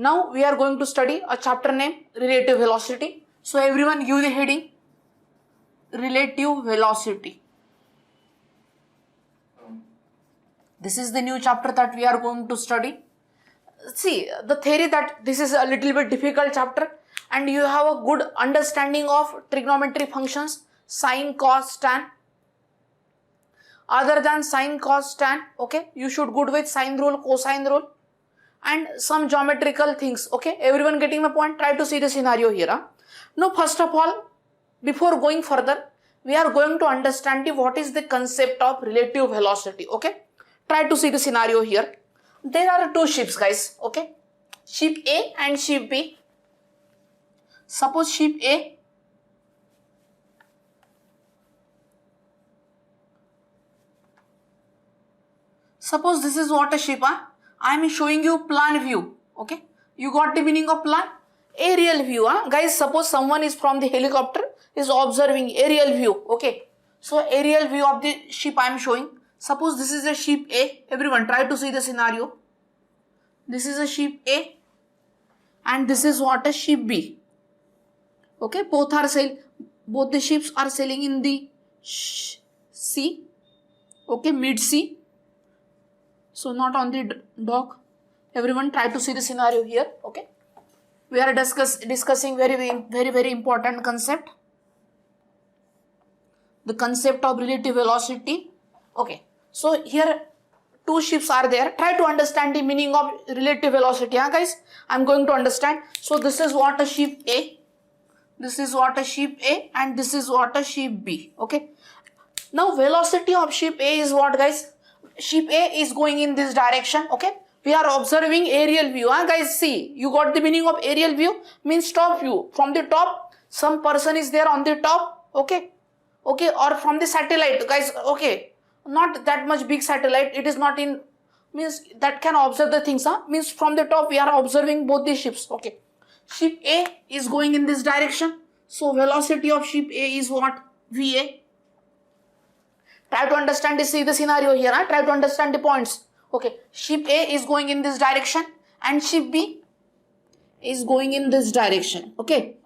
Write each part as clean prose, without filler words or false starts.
Now we are going to study a chapter named relative velocity. So everyone give the heading relative velocity. This is the new chapter that we are going to study. See, the theory that this is a little bit difficult chapter and you have a good understanding of trigonometry functions, sine, cos, tan. Other than sine, cos, tan, okay, you should good with sine rule, cosine rule and some geometrical things, okay. Everyone getting my point? Try to see the scenario here. Now, first of all, before going further, we are going to understand what is the concept of relative velocity, okay. Try to see the scenario here. There are two ships, guys, okay. Ship A and ship B. Suppose ship A suppose this is what a ship. I am showing you plan view, okay. You got the meaning of plan? Aerial view, guys. Suppose someone is from the helicopter is observing aerial view, okay. So aerial view of the ship I am showing. Suppose this is a ship A. Everyone try to see the scenario. This is a ship A and this is what a ship B. Okay, both the ships are sailing in the sea. Okay, mid sea. So not on the dock. Everyone try to see the scenario here. Okay, we are discussing very important concept. The concept of relative velocity. Okay, so here two ships are there. Try to understand the meaning of relative velocity, guys. I'm going to understand. So this is what a ship A. This is what a ship A and this is what a ship B. Okay. Now velocity of ship A is what, guys? Ship A is going in this direction. Okay. We are observing aerial view. Guys, see, you got the meaning of aerial view? Means top view. From the top, some person is there on the top. Okay. Okay. Or from the satellite, guys. Okay. Not that much big satellite. It is not in, means that can observe the things. Means from the top we are observing both the ships. Okay. Ship A is going in this direction. So velocity of ship A is what? VA. Try to understand this, see the scenario here. Try to understand the points. Okay. Ship A is going in this direction and ship B is going in this direction. Okay.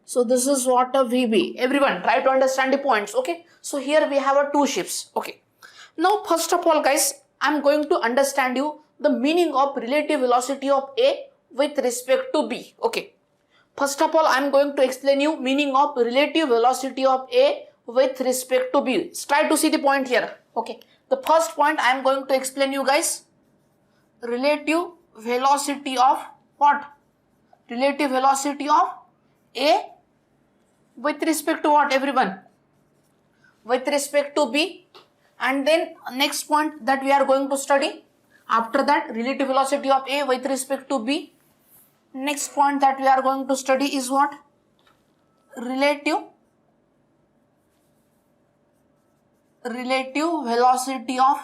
So this is what a VB. Everyone try to understand the points. Okay. So here we have two ships. Okay. Now first of all, guys, I am going to understand you the meaning of relative velocity of A with respect to B. Okay. First of all, I am going to explain you meaning of relative velocity of A with respect to B. Try to see the point here. Okay. The first point I am going to explain you, guys. Relative velocity of what? Relative velocity of A with respect to what, everyone? With respect to B. And then next point that we are going to study. After that, relative velocity of A with respect to B. Next point that we are going to study is what? Relative velocity of.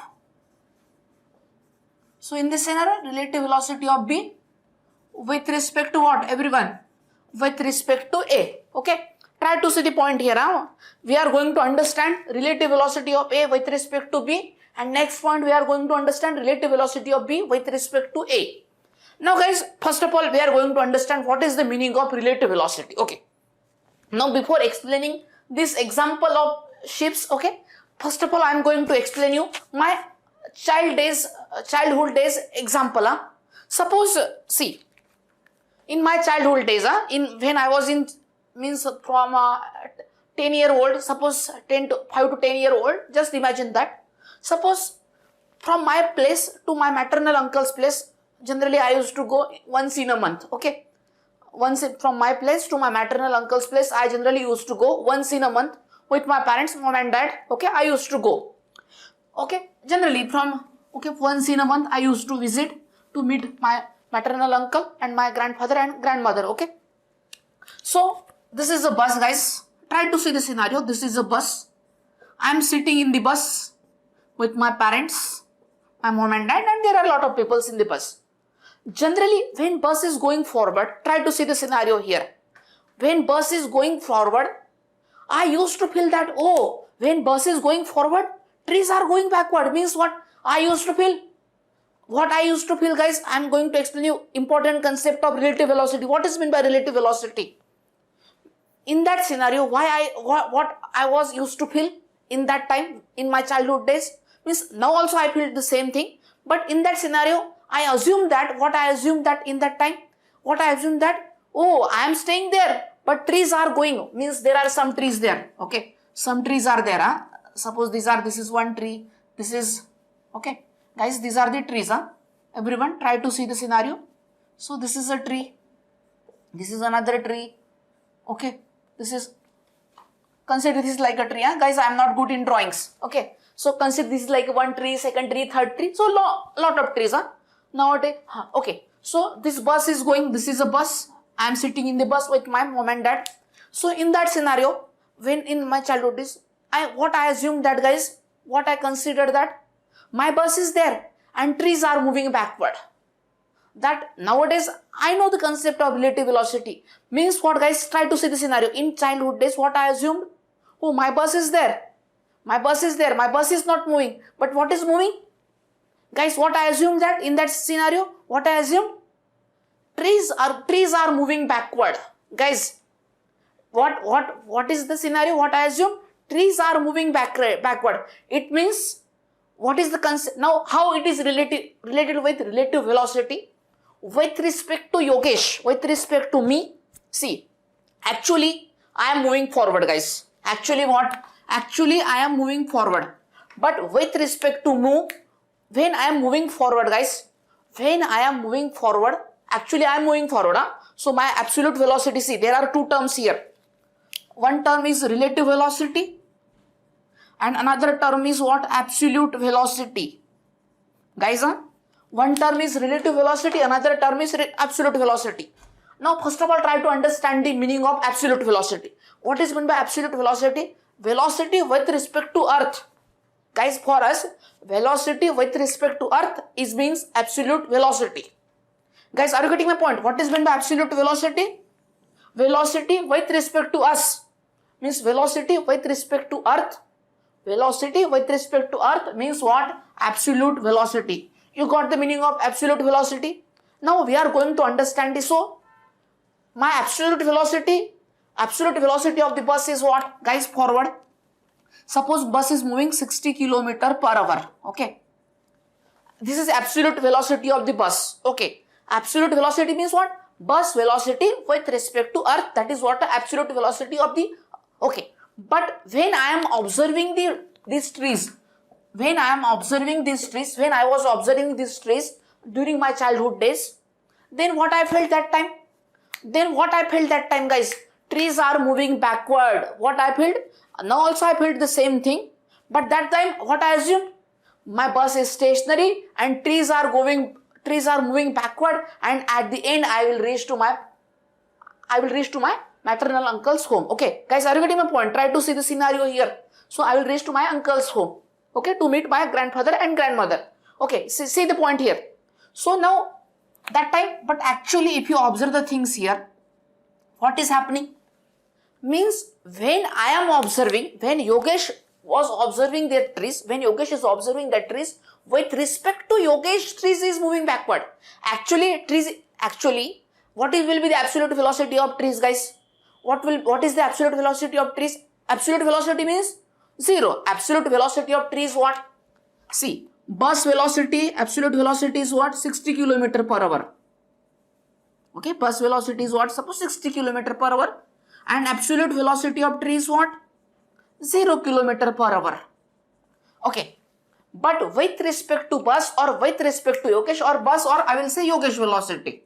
So in this scenario, relative velocity of B with respect to what, everyone? With respect to A. Okay. Try to see the point here. We are going to understand relative velocity of A with respect to B. And next point we are going to understand relative velocity of B with respect to A. Now guys, first of all we are going to understand what is the meaning of relative velocity. Okay. Now before explaining this example of ships, okay, first of all I am going to explain you my childhood days example. Suppose, see, in my childhood days, when I was in, means from 10-year-old, suppose 5 to 10-year-old, just imagine that. Suppose from my place to my maternal uncle's place, generally I used to go once in a month. Okay. Once from my place to my maternal uncle's place, I generally used to go once in a month with my parents, mom and dad. Okay. I used to go. Okay. Generally from, okay, once in a month I used to visit to meet my maternal uncle and my grandfather and grandmother. Okay. So this is a bus, guys. Try to see the scenario. This is a bus. I am sitting in the bus with my parents, my mom and dad, and there are a lot of people in the bus. Generally, when bus is going forward, try to see the scenario here. When bus is going forward, I used to feel that, oh, when bus is going forward, trees are going backward. Means what? I used to feel what I used to feel, guys, I'm going to explain you important concept of relative velocity. What is meant by relative velocity? In that scenario, what I was used to feel in that time, in my childhood days, means now also I feel the same thing. But in that scenario, I assume that, in that time, oh, I am staying there, but trees are going, means there are some trees there, okay? Some trees are there, huh? Suppose this is one tree, this is, okay? Guys, these are the trees, huh? Everyone try to see the scenario. So this is a tree, this is another tree, okay? Consider this is like a tree, huh? Guys, I am not good in drawings, okay? So consider this is like one tree, second tree, third tree, so lot of trees, huh? Nowadays, okay. So this bus is going, this is a bus, I am sitting in the bus with my mom and dad. So in that scenario, when in my childhood days, what I assumed that, guys, what I considered that, my bus is there and trees are moving backward. That nowadays I know the concept of relative velocity. Means what, guys? Try to see the scenario. In childhood days, what I assumed? Oh, my bus is there. My bus is there. My bus is not moving. But what is moving? Guys, what I assumed that in that scenario? What I assumed? Trees are moving backward. Guys, what is the scenario? What I assume? Trees are moving backward. It means, what is the concept? Now, how it is related with relative velocity? With respect to Yogesh, with respect to me, see, actually, I am moving forward, guys. Actually, what? Actually, I am moving forward. But with respect to move, when I am moving forward, guys, when I am moving forward, actually, I am moving forward. Huh? So, my absolute velocity, see, there are two terms here. One term is relative velocity and another term is what? Absolute velocity. Guys, huh? One term is relative velocity, another term is absolute velocity. Now, first of all, try to understand the meaning of absolute velocity. What is meant by absolute velocity? Velocity with respect to Earth. Guys, for us, velocity with respect to Earth means absolute velocity. Guys, are you getting my point? What is meant by absolute velocity? Velocity with respect to us means velocity with respect to Earth. Velocity with respect to Earth means what? Absolute velocity. You got the meaning of absolute velocity? Now we are going to understand this. So, my absolute velocity of the bus is what? Guys, forward. Suppose bus is moving 60 km per hour. Okay. This is absolute velocity of the bus. Okay. Absolute velocity means what? Bus velocity with respect to Earth. That is what the absolute velocity of the... Okay. But when I am observing these trees, when I was observing these trees during my childhood days, then what I felt that time? Guys, trees are moving backward. What I felt? Now also I felt the same thing. But that time, what I assumed? My bus is stationary and trees are moving backward, and at the end I will reach to my maternal uncle's home. Okay, guys, are you getting my point? Try to see the scenario here. So I will reach to my uncle's home. Okay, to meet my grandfather and grandmother. Okay, see the point here. So now, that time, but actually if you observe the things here, what is happening? Means when Yogesh was observing their trees, when Yogesh is observing the trees, with respect to Yogesh, trees is moving backward. Actually, what will be the absolute velocity of trees, guys? What is the absolute velocity of trees? Absolute velocity means 0. Absolute velocity of trees what? See, bus velocity, absolute velocity is what? 60 km per hour. Okay, bus velocity is what? Suppose 60 km per hour. And absolute velocity of tree is what? 0 km per hour. Okay. But with respect to bus or with respect to Yogesh or bus, or I will say Yogesh velocity.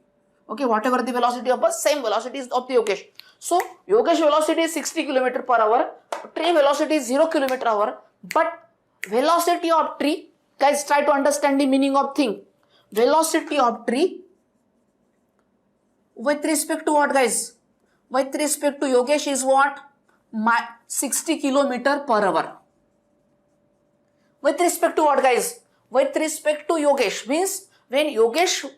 Okay, whatever the velocity of bus, same velocity is of the Yogesh. So, Yogesh velocity is 60 km per hour. Tree velocity is 0 km per hour. But velocity of tree, guys, try to understand the meaning of thing. Velocity of tree with respect to what, guys? With respect to Yogesh is what? 60 km per hour. With respect to what, guys? With respect to Yogesh means when Yogesh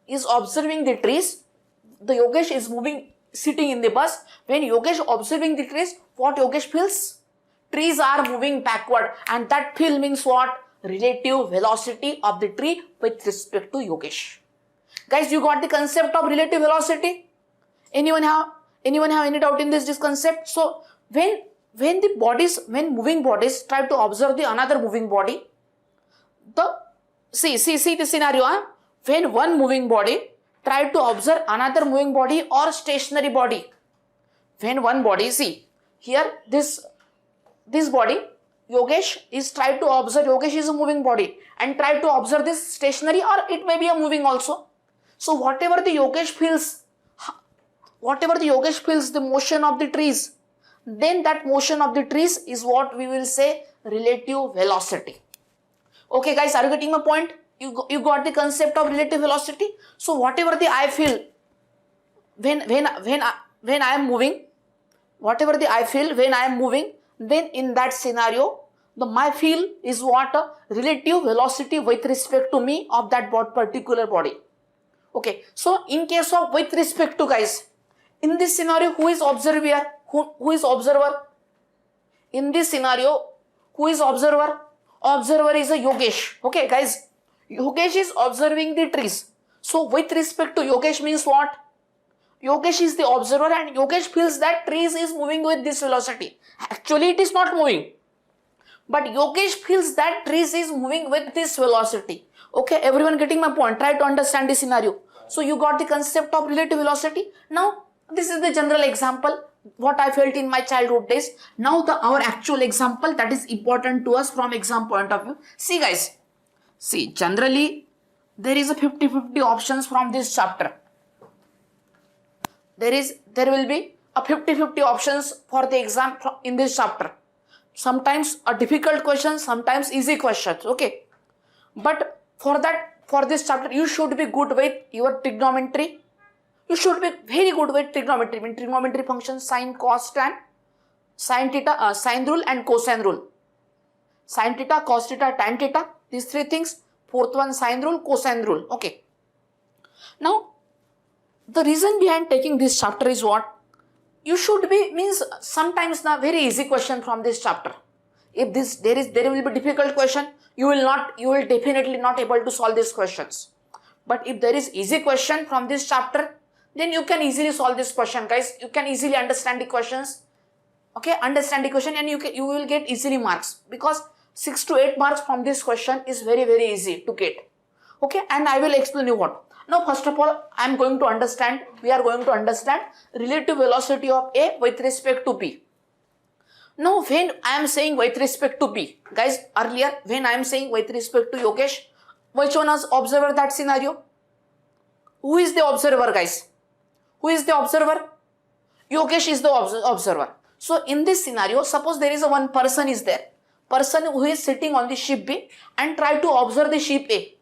is observing the trees, the Yogesh is moving, sitting in the bus. When Yogesh observing the trees, what Yogesh feels? Trees are moving backward, and that feel means what? relative velocity of the tree with respect to Yogesh. Guys, you got the concept of relative velocity? Anyone have any doubt in this concept? So when moving bodies try to observe the another moving body, see the scenario, huh? When one moving body try to observe another moving body or stationary body. When one body, see here, this body, Yogesh is trying to observe, Yogesh is a moving body and try to observe this stationary, or it may be a moving also. So whatever the Yogesh feels the motion of the trees, then that motion of the trees is what we will say relative velocity. Okay guys, are you getting my point? You got the concept of relative velocity. So whatever the I feel when I am moving, whatever the I feel when I am moving, then in that scenario, my feel is what a relative velocity with respect to me of that particular body. Okay, so in case of with respect to, guys, in this scenario, who is observer here? Who is observer? In this scenario, who is observer? Observer is a Yogesh. Okay, guys, Yogesh is observing the trees. So with respect to Yogesh means what? Yogesh is the observer and Yogesh feels that trees is moving with this velocity. Actually, it is not moving. But Yogesh feels that trees is moving with this velocity. Okay, everyone getting my point? Try to understand this scenario. So you got the concept of relative velocity. Now, this is the general example, what I felt in my childhood days. Now our actual example that is important to us from exam point of view. See guys, see generally there is a 50-50 options from this chapter. There will be a 50-50 options for the exam in this chapter. Sometimes a difficult question, sometimes easy questions. Okay, but for this chapter you should be good with your trigonometry. You should be very good with trigonometry. In trigonometry functions, sine, cos, tan, sine theta, sine rule and cosine rule. Sine theta, cos theta, tan theta. These three things. Fourth one, sine rule, cosine rule. Okay. Now, the reason behind taking this chapter is what? You should be, means sometimes the very easy question from this chapter. If there will be difficult question, you will definitely not able to solve these questions. But if there is easy question from this chapter, then you can easily solve this question, guys. You can easily understand the questions. Okay, understand the question and you will get easily marks, because 6 to 8 marks from this question is very, very easy to get. Okay, and I will explain you what. Now, first of all, we are going to understand relative velocity of A with respect to B. Now, when I am saying with respect to B, guys, earlier when I am saying with respect to Yogesh, which one was observer that scenario? Who is the observer, guys? Who is the observer? Yogesh is the observer. So in this scenario, suppose there is one person is there. Person who is sitting on the ship B and try to observe the ship A.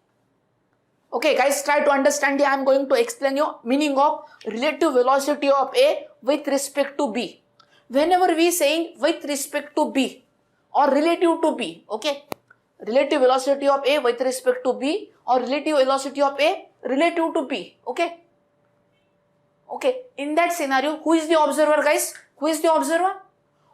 Okay guys, try to understand. I am going to explain you meaning of relative velocity of A with respect to B. Whenever we saying with respect to B or relative to B, okay, relative velocity of A with respect to B or relative velocity of A relative to B, okay. Okay, in that scenario, who is the observer, guys? Who is the observer?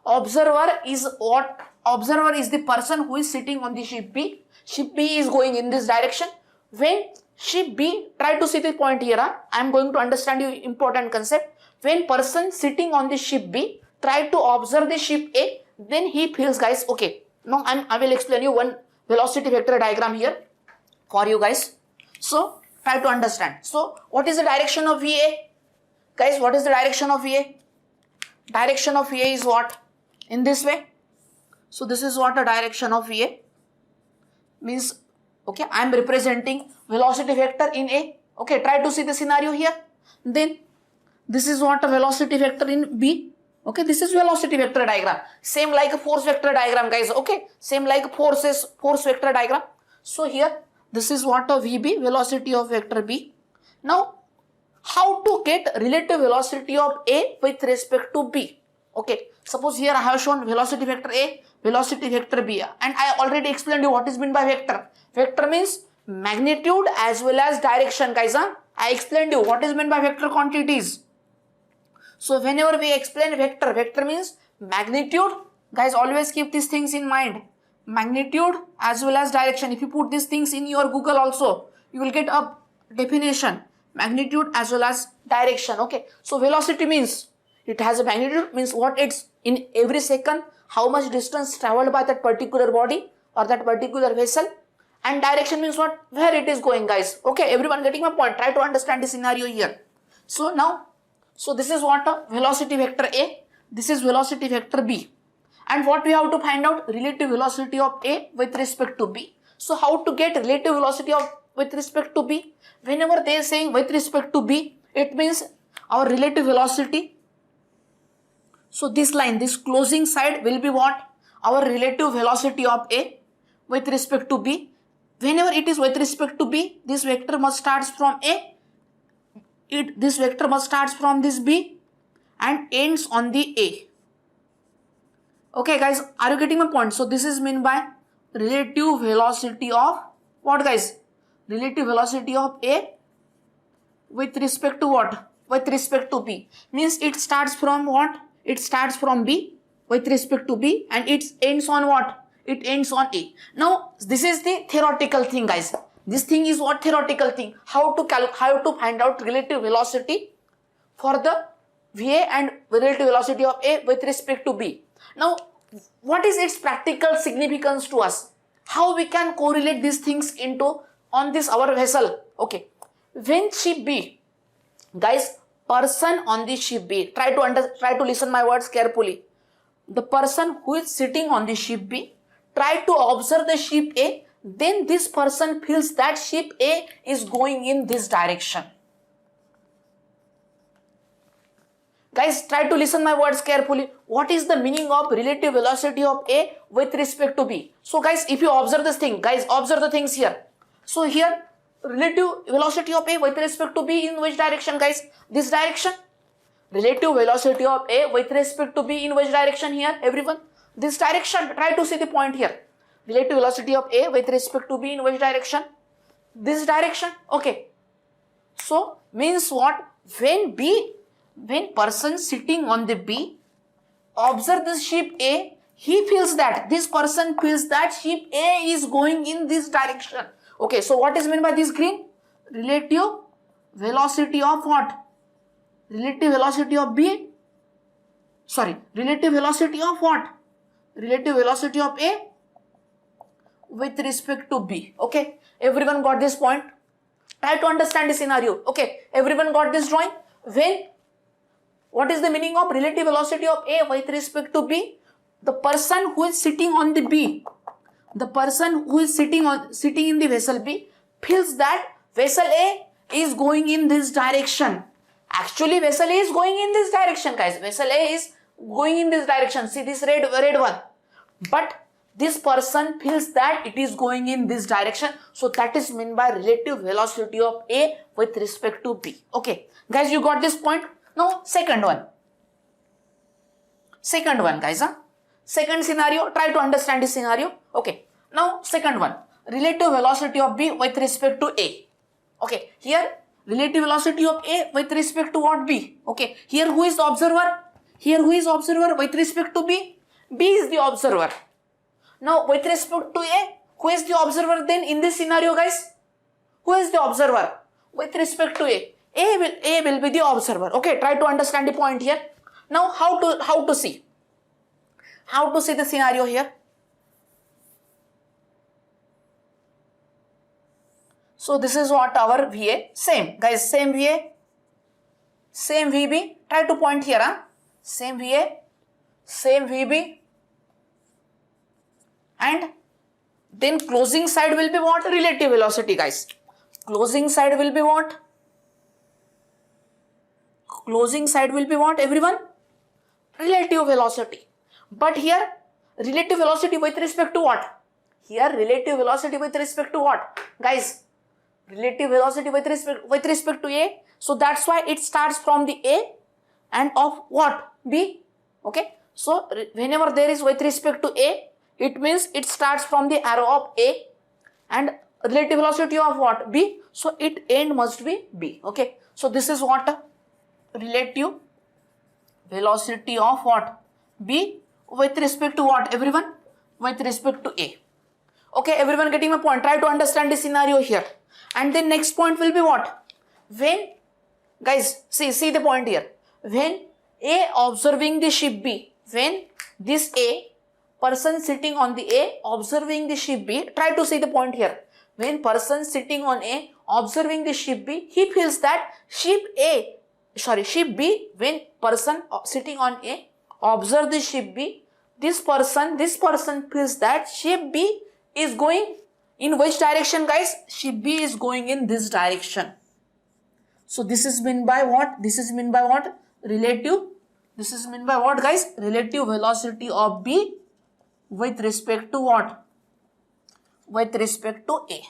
Observer is what? Observer is the person who is sitting on the ship B. Ship B is going in this direction. When ship B, try to see the point here. I am going to understand you important concept. When person sitting on the ship B try to observe the ship A, then he feels, guys, okay. Now I will explain you one velocity vector diagram here for you guys. So try to understand. So what is the direction of VA? Guys, what is the direction of VA? Direction of VA is what? In this way. So this is what a direction of VA means. Okay, I am representing velocity vector in A. Okay, try to see the scenario here. Then this is what a velocity vector in B. Okay, this is velocity vector diagram. Same like a force vector diagram, guys. Okay, same like force vector diagram. So here, this is what a VB, velocity of vector B. Now, how to get relative velocity of A with respect to B? Okay, suppose here I have shown velocity vector A, velocity vector B, and I already explained you what is meant by vector. Vector means magnitude as well as direction, guys. I explained you what is meant by vector quantities. So whenever we explain vector, vector means magnitude. Guys, always keep these things in mind. magnitude as well as direction. If you put these things in your Google also, you will get a definition, magnitude as well as direction. Okay, so velocity means it has a magnitude, means what it's in every second, how much distance traveled by that particular body or that particular vessel, and direction means what, where it is going, guys. Okay, everyone getting my point? Try to understand the scenario here. So now, so this is what a velocity vector A, this is velocity vector B, and what we have to find out, relative velocity of A with respect to B. So how to get relative velocity of with respect to B? Whenever they are saying with respect to B, it means our relative velocity. So this line, this closing side will be what? Our relative velocity of A with respect to B. Whenever it is with respect to B, this vector must starts from A. This vector must starts from this B and ends on the A. Okay guys, are you getting my point? So this is meant by relative velocity of what, guys? Relative velocity of A with respect to what? With respect to B. Means it starts from what? It starts from B with respect to B and it ends on what? It ends on A. Now this is the theoretical thing, guys. This thing is what? Theoretical thing. How to find out relative velocity for the VA and relative velocity of A with respect to B. Now, what is its practical significance to us? How we can correlate these things into on this our vessel? Okay, when ship B, guys, person on the ship B, try to listen my words carefully. The person who is sitting on the ship B, try to observe the ship A, then this person feels that ship A is going in this direction. Guys, try to listen my words carefully. What is the meaning of relative velocity of A with respect to B? So guys, if you observe this thing, guys, observe the things here. So here, relative velocity of A with respect to B in which direction, guys? This direction. Relative velocity of A with respect to B in which direction here, everyone? This direction. Try to see the point here. Relative velocity of A with respect to B in which direction? This direction. Okay. So means what? When person sitting on the B observe this ship A, he feels that, this person feels that ship A is going in this direction. Okay, so what is meant by this green? Relative velocity of what? Relative velocity of B. Sorry, relative velocity of what? Relative velocity of A with respect to B. Okay, everyone got this point? Try to understand the scenario. Okay, everyone got this drawing? What is the meaning of relative velocity of A with respect to B? The person who is sitting on the B, the person who is sitting in the vessel B feels that vessel A is going in this direction. Actually, vessel A is going in this direction, guys. Vessel A is going in this direction. See this red one. But this person feels that it is going in this direction. So that is meant by relative velocity of A with respect to B. Okay, guys, you got this point? Now, second one, guys. Second scenario, try to understand this scenario. Okay, now second one, relative velocity of B with respect to A. Okay, here relative velocity of A with respect to what? B. Okay, here who is the observer? Here who is observer with respect to B? B is the observer. Now with respect to A, who is the observer then in this scenario, guys? Who is the observer with respect to A? A will be the observer. Okay, try to understand the point here. Now how to see the scenario here? So this is what our VA, same guys, same VA, same VB. Try to point here, same VA, same VB, and then closing side will be what? Relative velocity, guys. Closing side will be what? Closing side will be what, everyone? Relative velocity. But here, relative velocity with respect to what? Here, relative velocity with respect to what? Guys, relative velocity with respect to A. So that's why it starts from the A and of what? B. Okay. So whenever there is with respect to A, it means it starts from the arrow of A and relative velocity of what? B. So it end must be B. Okay. So this is what? Relative velocity of what? B with respect to what, everyone? with respect to A. Okay, everyone getting my point? Try to understand the scenario here. And then next point will be what? When, guys, see the point here. When A observing the ship B, when this A, person sitting on the A observing the ship B, try to see the point here. When person sitting on A observing the ship B, he feels that ship B, when person sitting on A observe the ship B, this person feels that ship B is going in which direction, guys? Ship B is going in this direction. So this is meant by what? This is meant by what? Relative. This is meant by what, guys? Relative velocity of B with respect to what? With respect to A.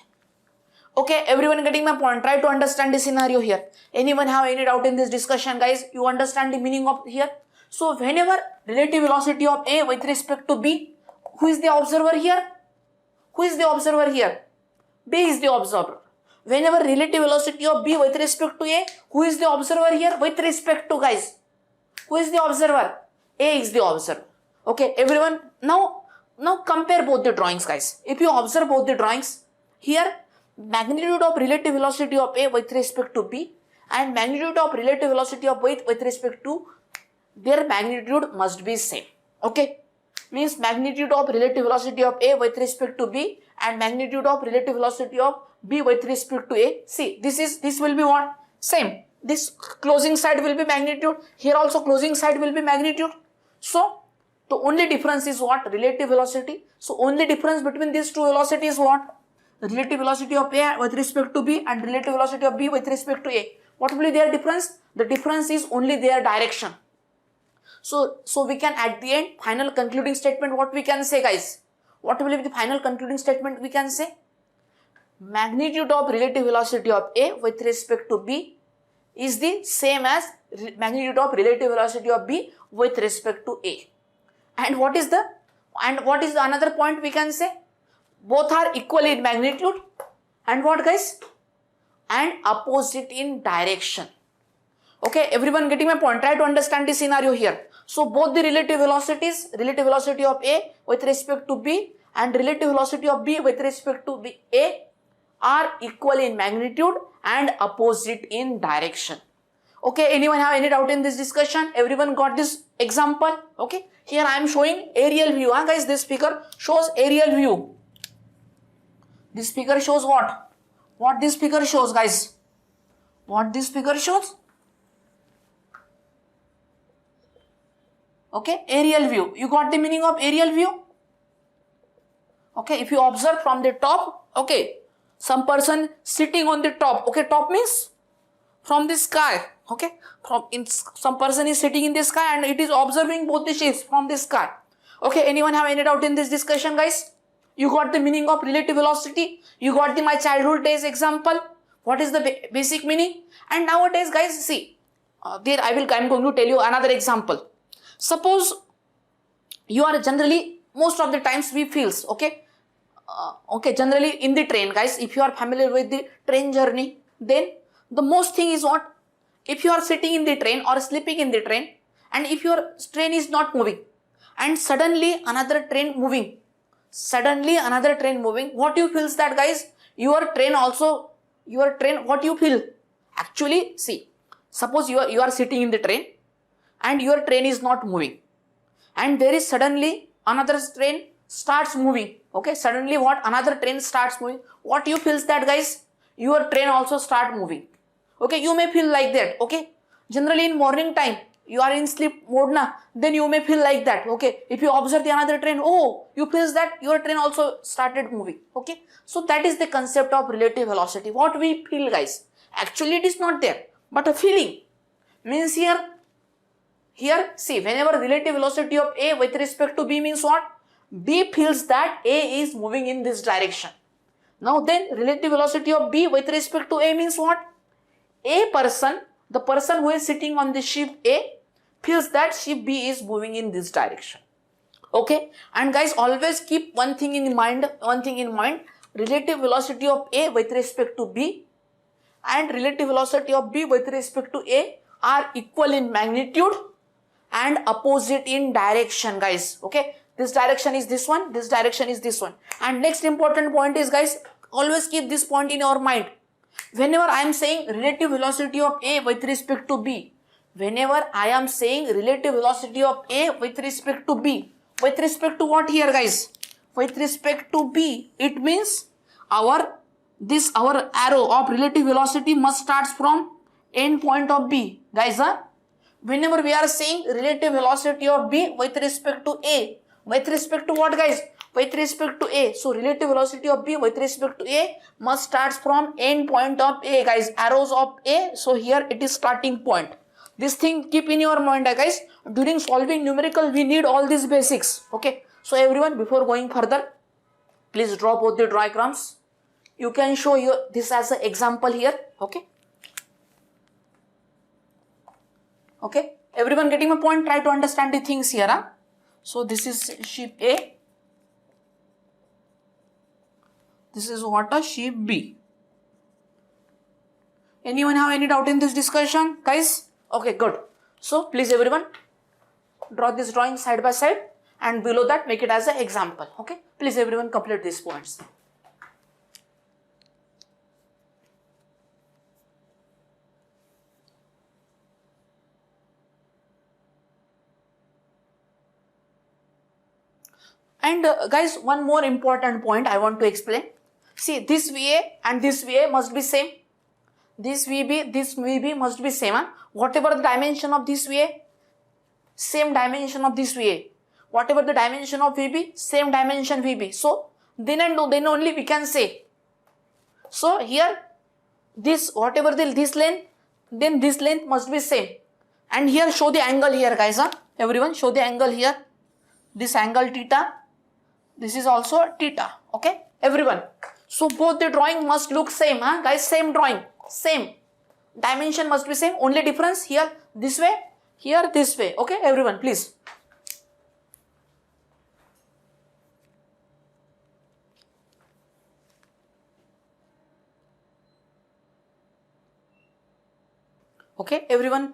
Okay, everyone getting my point? Try to understand the scenario here. Anyone have any doubt in this discussion, guys? You understand the meaning of here? So whenever relative velocity of A with respect to B, who is the observer here? Who is the observer here? B is the observer. Whenever relative velocity of B with respect to A, who is the observer here? With respect to, guys, who is the observer? A is the observer. Okay, everyone, now compare both the drawings, guys. If you observe both the drawings, here magnitude of relative velocity of A with respect to B and magnitude of relative velocity of B with respect to, their magnitude must be same. Okay, means magnitude of relative velocity of A with respect to B and magnitude of relative velocity of B with respect to A. See, this will be what? Same. This closing side will be magnitude. Here also closing side will be magnitude. So the only difference is what? Relative velocity. So only difference between these two velocities is what? Relative velocity of A with respect to B and relative velocity of B with respect to A. What will be their difference? The difference is only their direction. So we can at the end, final concluding statement, what we can say, guys? What will be the final concluding statement we can say? Magnitude of relative velocity of A with respect to B is the same as magnitude of relative velocity of B with respect to A. And what is the another point we can say? Both are equal in magnitude and what, guys? And opposite in direction. Okay, everyone getting my point? Try to understand the scenario here. So both the relative velocities, relative velocity of A with respect to B and relative velocity of B with respect to A are equal in magnitude and opposite in direction. Okay, anyone have any doubt in this discussion? Everyone got this example? Okay, here I am showing aerial view. Guys, this figure shows aerial view. This figure shows what? What this figure shows, guys? What this figure shows? Okay, aerial view. You got the meaning of aerial view? Okay, if you observe from the top, okay, some person sitting on the top. Okay, top means from the sky. Okay, some person is sitting in the sky and it is observing both the shapes from the sky. Okay, anyone have any doubt in this discussion, guys? You got the meaning of relative velocity. You got my childhood days example. What is the basic meaning? And nowadays, guys, see, I'm going to tell you another example. Suppose you are generally, most of the times we feels, okay, generally in the train, guys, if you are familiar with the train journey, then the most thing is what? If you are sitting in the train or sleeping in the train and if your train is not moving and suddenly another train moving, what you feel is that, guys, your train, what you feel? Actually, see, suppose you are sitting in the train and your train is not moving and there is suddenly another train starts moving. Okay, suddenly what? Another train starts moving. What you feel is that, guys, your train also start moving. Okay, you may feel like that. Okay, generally in morning time you are in sleep mode na, then you may feel like that. Okay, if you observe the another train, oh, you feel that your train also started moving. Okay, so that is the concept of relative velocity. What we feel, guys, actually it is not there, but a feeling. Means here see, whenever relative velocity of A with respect to B means what? B feels that A is moving in this direction. Now then relative velocity of B with respect to A means what? The person who is sitting on the ship A feels that ship B is moving in this direction. Okay, and guys, always keep one thing in mind, relative velocity of A with respect to B and relative velocity of B with respect to A are equal in magnitude and opposite in direction, guys. Okay, this direction is this one, this direction is this one. And next important point is, guys, always keep this point in your mind. Whenever I am saying relative velocity of A with respect to B, whenever I am saying relative velocity of A with respect to B, with respect to what here, guys? With respect to B, it means our arrow of relative velocity must start from end point of B, guys. Whenever we are saying relative velocity of B with respect to A, with respect to what, guys? With respect to A. So relative velocity of B with respect to A must start from end point of A, guys. Arrows of A. So here it is starting point. This thing keep in your mind, guys. During solving numerical, we need all these basics. Okay. So everyone, before going further, please draw both the diagrams. You can show you this as an example here. Okay. Okay. Everyone getting my point? Try to understand the things here. Huh? So this is sheep A. This is what a sheep B. Anyone have any doubt in this discussion, guys? Okay, good. So please everyone draw this drawing side by side and below that make it as an example. Okay, please everyone complete these points. And guys, one more important point I want to explain. See, this VA and this VA must be same. This VB must be same. Huh? Whatever the dimension of this VA, same dimension of this VA. Whatever the dimension of VB, same dimension VB. So then only we can say. So here, this whatever this length, then this length must be same. And here show the angle here, guys. Huh? Everyone show the angle here. This angle theta. This is also theta. Okay, everyone. So both the drawing must look same, huh? Guys, same drawing, same. Dimension must be same. Only difference here this way, here this way. Okay, everyone, please. Okay, everyone.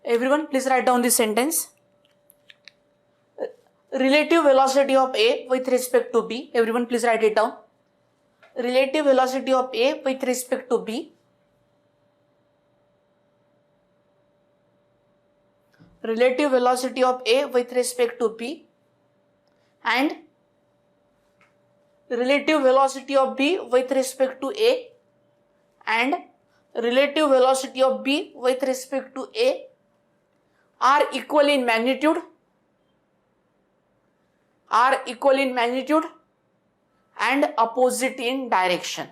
Everyone, please write down this sentence. Relative velocity of A with respect to B. Everyone, please write it down. Relative velocity of A with respect to B. Relative velocity of A with respect to B. And relative velocity of B with respect to A. And relative velocity of B with respect to A are equal in magnitude. Are equal in magnitude and opposite in direction.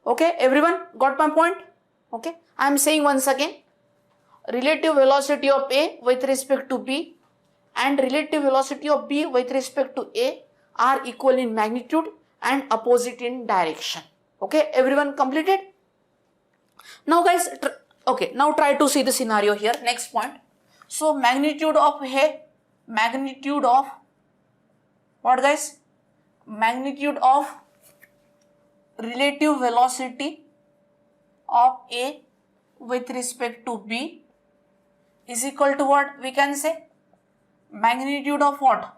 Okay, everyone got my point? Okay, I am saying once again, relative velocity of A with respect to B and relative velocity of B with respect to A are equal in magnitude and opposite in direction. Okay, everyone completed? Now guys, okay, now try to see the scenario here. Next point. So magnitude of A, magnitude of what, guys? Magnitude of relative velocity of A with respect to B is equal to what? We can say magnitude of what?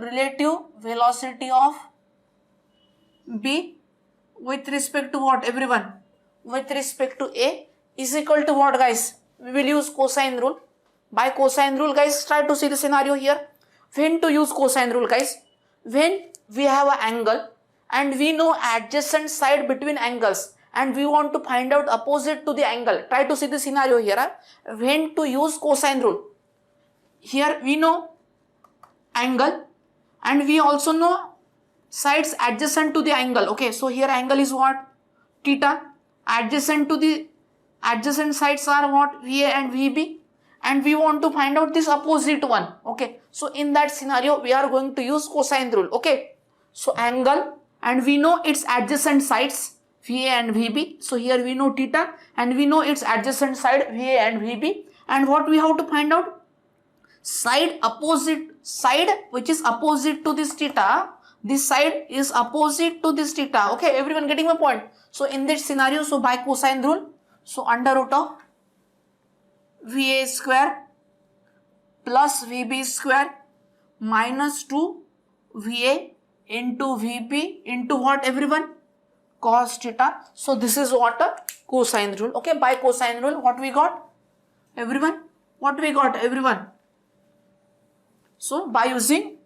Relative velocity of B with respect to what, everyone? With respect to A is equal to what, guys? We will use cosine rule. By cosine rule, guys, try to see the scenario here. When to use cosine rule, guys? When we have an angle and we know adjacent side between angles and we want to find out opposite to the angle. Try to see the scenario here. Huh? When to use cosine rule? Here we know angle and we also know sides adjacent to the angle. Okay, so here angle is what? Theta. Adjacent to the adjacent sides are what? VA and VB. And we want to find out this opposite one. Okay, so in that scenario we are going to use cosine rule. Okay, so angle and we know its adjacent sides VA and VB. So here we know theta and we know its adjacent side VA and VB. And what we have to find out? Side opposite, side which is opposite to this theta. This side is opposite to this theta. Okay, everyone getting my point? So in this scenario, so by cosine rule, so under root of VA square plus VB square minus 2 VA into VB into what everyone? Cos theta. So this is what a cosine rule. Okay, by cosine rule what we got? Everyone? What we got everyone? So by using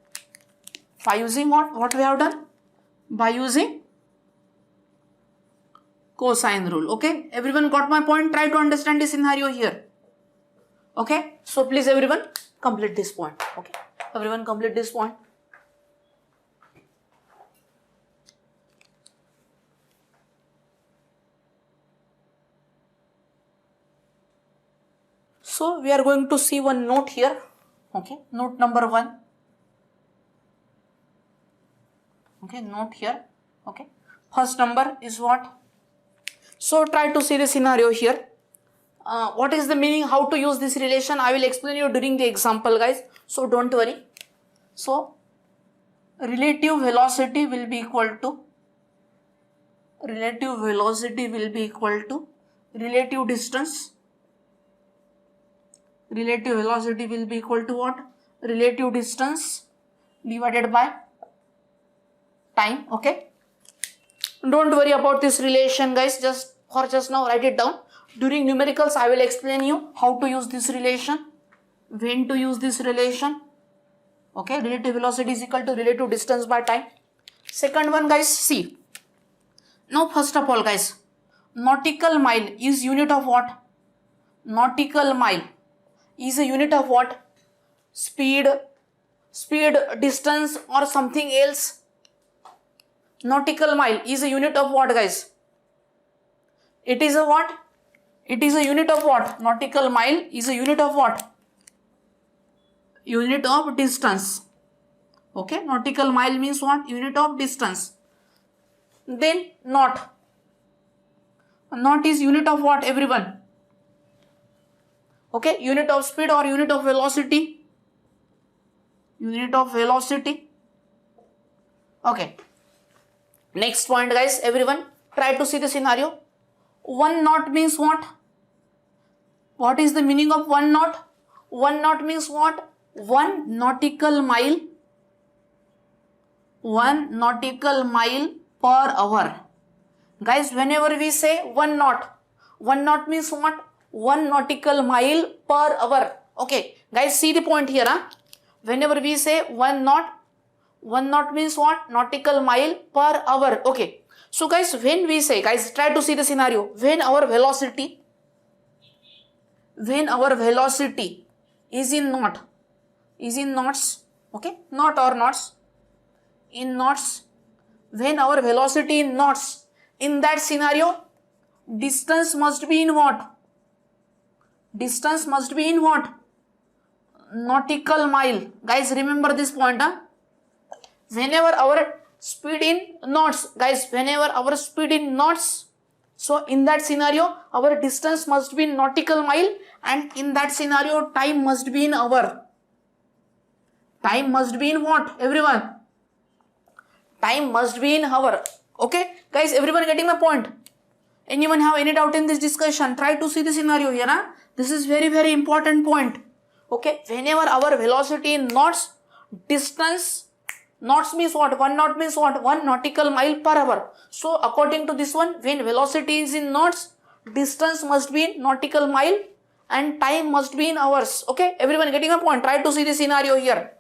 what we have done? By using cosine rule. Okay, everyone got my point? Try to understand this scenario here. Okay, so please everyone complete this point. Okay, everyone complete this point. So we are going to see one note here. Okay, note number 1. Okay, note here. Okay, first number is what? So try to see the scenario here. What is the meaning? How to use this relation? I will explain you during the example, guys. So don't worry. So relative velocity will be equal to relative distance. Relative velocity will be equal to what? Relative distance divided by time. Okay, don't worry about this relation, guys. Just now write it down. During numericals I will explain you how to use this relation, when to use this relation. Okay, relative velocity is equal to relative distance by time. Second one, guys, see. Now first of all, guys, nautical mile is unit of what? Nautical mile is a unit of what? Speed, distance, or something else. Nautical mile is a unit of what, guys? It is a what? It is a unit of what? Nautical mile is a unit of what? Unit of distance. Okay, nautical mile means what? Unit of distance. Then knot. Knot is unit of what, everyone? Okay, unit of speed or unit of velocity? Unit of velocity. Okay. Next point, guys, everyone try to see the scenario. 1 knot means what? What is the meaning of 1 knot? 1 knot means what? 1 nautical mile. 1 nautical mile per hour. Guys, whenever we say 1 knot means what? 1 nautical mile per hour. Okay, guys, see the point here. Whenever we say 1 knot means what? Nautical mile per hour. Okay, so guys, when we say, guys, try to see the scenario. When our velocity is in knots, okay, knot or knots, in knots, when our velocity in knots, in that scenario, distance must be in what? Distance must be in what? Nautical mile. Guys, remember this point. Whenever our speed in knots, guys, whenever our speed in knots, so in that scenario, our distance must be in nautical mile, and in that scenario, time must be in hour. Time must be in what, everyone? Time must be in hour. Okay, guys, everyone getting my point? Anyone have any doubt in this discussion? Try to see the scenario here. This is very, very important point. Okay, whenever our velocity in knots, distance, knots means what? 1 knot means what? 1 nautical mile per hour. So according to this one, when velocity is in knots, distance must be in nautical mile and time must be in hours. Okay, everyone getting a point? Try to see the scenario here.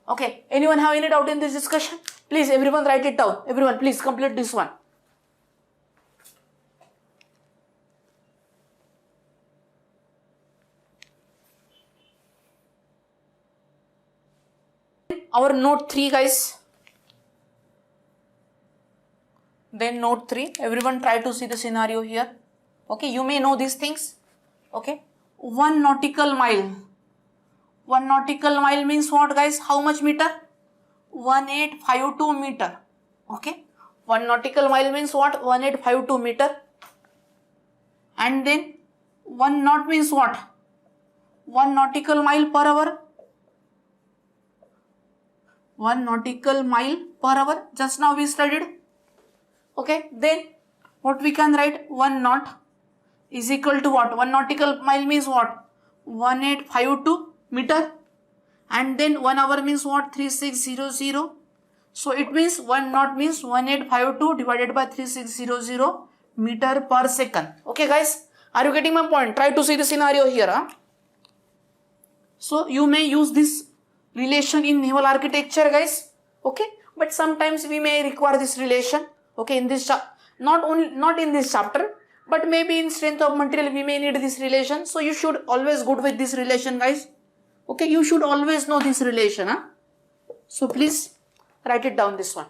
Okay, anyone have any doubt in this discussion? Please, everyone write it down. Everyone, please complete this one. Our note 3, guys. Then note 3. Everyone try to see the scenario here. Okay, you may know these things. Okay, 1 nautical mile. 1 nautical mile means what, guys? How much meter? 1852 meter. Okay, 1 nautical mile means what? 1852 meter. And then 1 knot means what? 1 nautical mile per hour. 1 nautical mile per hour. Just now we studied. Okay, then what we can write? 1 knot is equal to what? 1 nautical mile means what? 1852 meter, and then 1 hour means what? 3600. So it means 1 knot means 1852 divided by 3600 meter per second. Okay guys, are you getting my point? Try to see the scenario here. So you may use this relation in naval architecture guys. Okay, but sometimes we may require this relation. Okay, in this not in this chapter, but maybe in strength of material we may need this relation. So you should always good with this relation guys. Okay, you should always know this relation. So please write it down, this one.